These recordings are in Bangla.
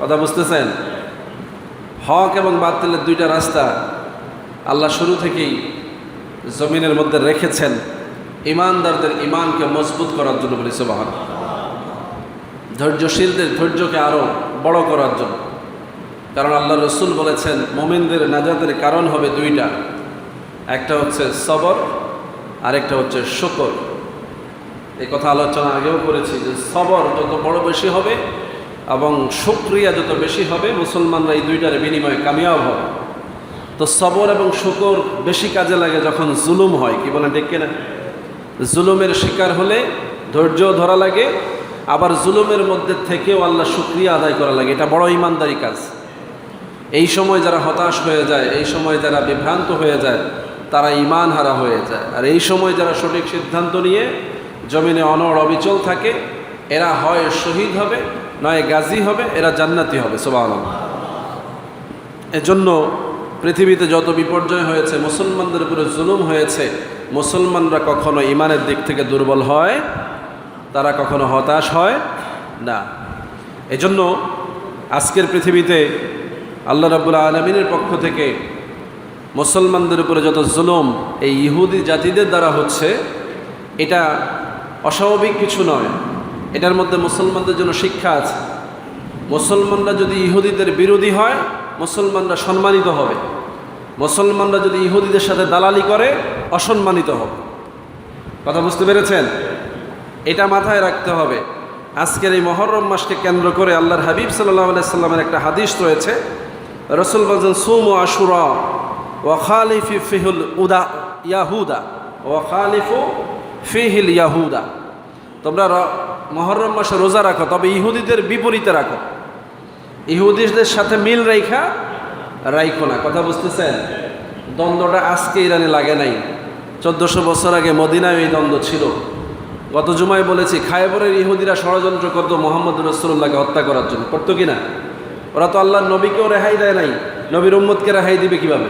কথা বুঝতেছেন? হক এবং বাতিলের দুইটা রাস্তা আল্লাহ শুরু থেকেই জমিনের মধ্যে রেখেছেন ইমানদারদের ইমানকে মজবুত করার জন্য, বলি সুবহানাল্লাহ। ধৈর্যশীলদের ধৈর্যকে আরো বড় করার জন্য। কারণ আল্লাহ রসুল বলেছেন মুমিনদের নাজাতের কারণ হবে দুইটা, একটা হচ্ছে সবর আর একটা হচ্ছে শুকর। এই কথা আলোচনা আগেও করেছি যে সবর যত বড় বেশি হবে এবং শুকরিয়া যত বেশি হবে, মুসলমানরা এই দুইটার বিনিময়ে কামিয়াব হবে। তো সবর এবং শুকর বেশি কাজে লাগে যখন জুলুম হয়, কি বলেন ঠিক কিনা? জুলুমের শিকার হলে ধৈর্য ধরা লাগে, আবার জুলুমের মধ্যে থেকেও আল্লাহ শুকরিয়া আদায় করা লাগে। এটা বড় ইমানদারি কাজ। এই সময় যারা হতাশ হয়ে যায়, এই সময় যারা বিভ্রান্ত হয়ে যায়, তারা ঈমান হারা হয়ে যায়। আর এই সময় যারা সঠিক সিদ্ধান্ত নিয়ে জমিনে অনড় অবিচল থাকে, এরা হয় শহীদ হবে, নয় গাজী হবে, এরা জান্নাতি হবে। সুবহানাল্লাহ। এজন্য পৃথিবীতে যত বিপর্যয় হয়েছে, মুসলমানদের উপরে জুলুম হয়েছে, মুসলমানরা কখনো ঈমানের দিক থেকে দুর্বল হয়, তারা কখনো হতাশ হয় না। এজন্য আজকের পৃথিবীতে আল্লাহ রাব্বুল আলামিনের পক্ষ থেকে মুসলমানদের উপরে যত জুলুম এই ইহুদি জাতিদের দ্বারা হচ্ছে, এটা অস্বাভাবিক কিছু নয়। এটার মধ্যে মুসলমানদের জন্য শিক্ষা আছে। মুসলমানরা যদি ইহুদিদের বিরোধী হয়, মুসলমানরা সম্মানিত হবে। মুসলমানরা যদি ইহুদিদের সাথে দালালি করে, অসম্মানিত হবে। কথা বুঝতে পেরেছেন? এটা মাথায় রাখতে হবে। আজকের এই মুহররম মাসকে কেন্দ্র করে আল্লাহর হাবিব সাল্লাল্লাহু আলাইহি সাল্লামের একটা হাদিস রয়েছে। রাসূল বলেছেন, সুমু আশুরা ওয়া খালিফু ফিহিল ইয়াহুদা ওয়া খালিফু ফিহিল ইয়াহুদা। তোমরা মুহররম মাসে রোজা রাখো, তবে ইহুদিদের বিপরীতে রাখো। ইহুদিদের সাথে মিল রাইখো না। কথা বুঝতেছেন? দ্বন্দ্বটা আজকে ইরানে লাগে নাই, 1400 বছর আগে মদিনায় এই দ্বন্দ্ব ছিল। গত জুমায় বলেছি, খায়বরের ইহুদিরা ষড়যন্ত্র করত মুহাম্মদ রাসূলুল্লাহকে হত্যা করার জন্য, করতো কিনা? ওরা তো আল্লাহর নবীকেও রেহাই দেয় নাই, নবীর উম্মতকে রেহাই দিবে কিভাবে?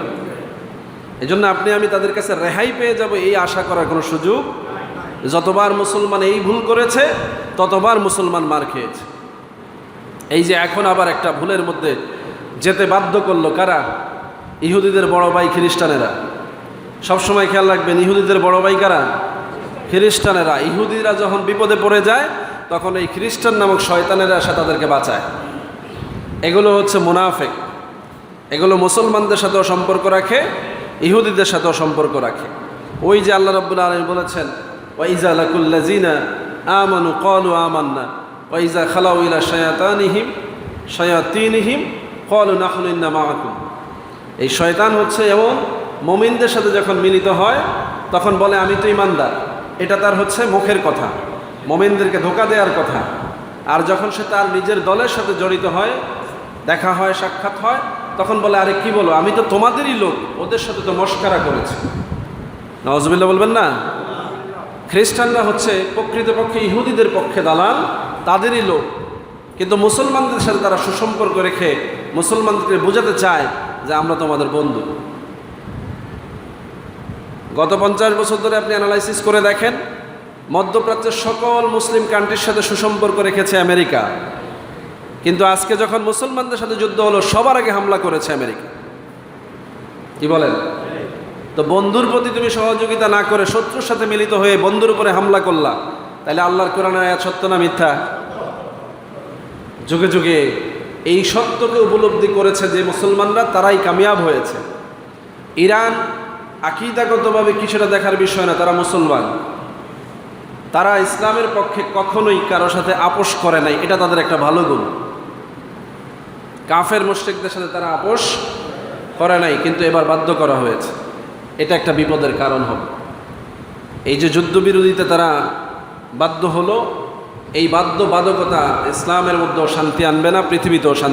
এজন্য আপনি আমি তাদের কাছে রেহাই পেয়ে যাব এই আশা করার কোনো সুযোগ। যতবার মুসলমান এই ভুল করেছে, ততবার মুসলমান মার খেয়েছে। এই যে এখন আবার একটা ভুলের মধ্যে যেতে বাধ্য করলো কারা? ইহুদিদের বড় ভাই খ্রিস্টানেরা। সবসময় খেয়াল রাখবেন, ইহুদিদের বড় ভাই কারা? খ্রিস্টানেরা। ইহুদিরা যখন বিপদে পড়ে যায়, তখন এই খ্রিস্টান নামক শয়তানেরা এসে তাদেরকে বাঁচায়। এগুলো হচ্ছে মুনাফিক। এগুলো মুসলমানদের সাথেও সম্পর্ক রাখে, ইহুদিদের সাথেও সম্পর্ক রাখে। ওই যে আল্লাহ রাব্বুল আলামিন বলেছেন, ওয়া ইযা লাকুল্লাযিনা আমানু ক্বালু আমান্না ওয়া ইযা খালাউ ইলা শায়াতিনহিম ক্বালু নাহনু ইন্না মাআকুম। এই শয়তান হচ্ছে এমন, মুমিনদের সাথে যখন মিলিত হয় তখন বলে আমি তো ঈমানদার। এটা তার হচ্ছে মুখের কথা, মুমিনদেরকে ধোঁকা দেওয়ার কথা। আর যখন সে তার নিজের দলের সাথে জড়িত হয়, দেখা হয়, সাক্ষাৎ হয়, তখন বলে আরে কি বলো, আমি তো তোমাদেরই লোক, ওদের সাথে তো মশকারা করেছি। নাউজুবিল্লাহ বলবেন না? খ্রিস্টানরা হচ্ছে প্রকৃতপক্ষে ইহুদিদের পক্ষে দালাল, তাদেরই লোক। কিন্তু মুসলমানদের সাথে তারা সুসম্পর্ক রেখে মুসলমানদেরকে বোঝাতে চায় যে আমরা তোমাদের বন্ধু। গত 50 বছর ধরে আপনি অ্যানালাইসিস করে দেখেন, মধ্যপ্রাচ্যের সকল মুসলিম কান্ট্রির সাথে সুসম্পর্ক রেখেছে আমেরিকা। কিন্তু আজকে যখন মুসলমানদের সাথে যুদ্ধ হলো, সবার আগে হামলা করেছে আমেরিকা। কি বলেন? তো বন্ধুর প্রতি তুমি সহযোগিতা না করে শত্রুর সাথে মিলিত হয়ে বন্ধুর উপরে হামলা করলা, তাহলে আল্লাহর কোরআনের আয়াত সত্য না মিথ্যা? যুগে যুগে এই সত্যকে উপলব্ধি করেছে যে মুসলমানরা, তারাই কামিয়াব হয়েছে। ইরান আকীদাগতভাবে কিছুটা দেখার বিষয় না, তারা মুসলমান। তারা ইসলামের পক্ষে কখনোই কারোর সাথে আপোষ করে নাই, এটা তাদের একটা ভালো গুণ। কাফের মুশরিকদের সাথে তারা আপোষ করে নাই, কিন্তু এবার বাধ্য করা হয়েছে। এটা একটা বিপদের কারণ হবে। এই যে যুদ্ধবিরোধীতে তারা বাধ্য হলো, এই বাধ্যবাধকতা ইসলামের মধ্যেও শান্তি আনবে না, পৃথিবীতেও শান্তি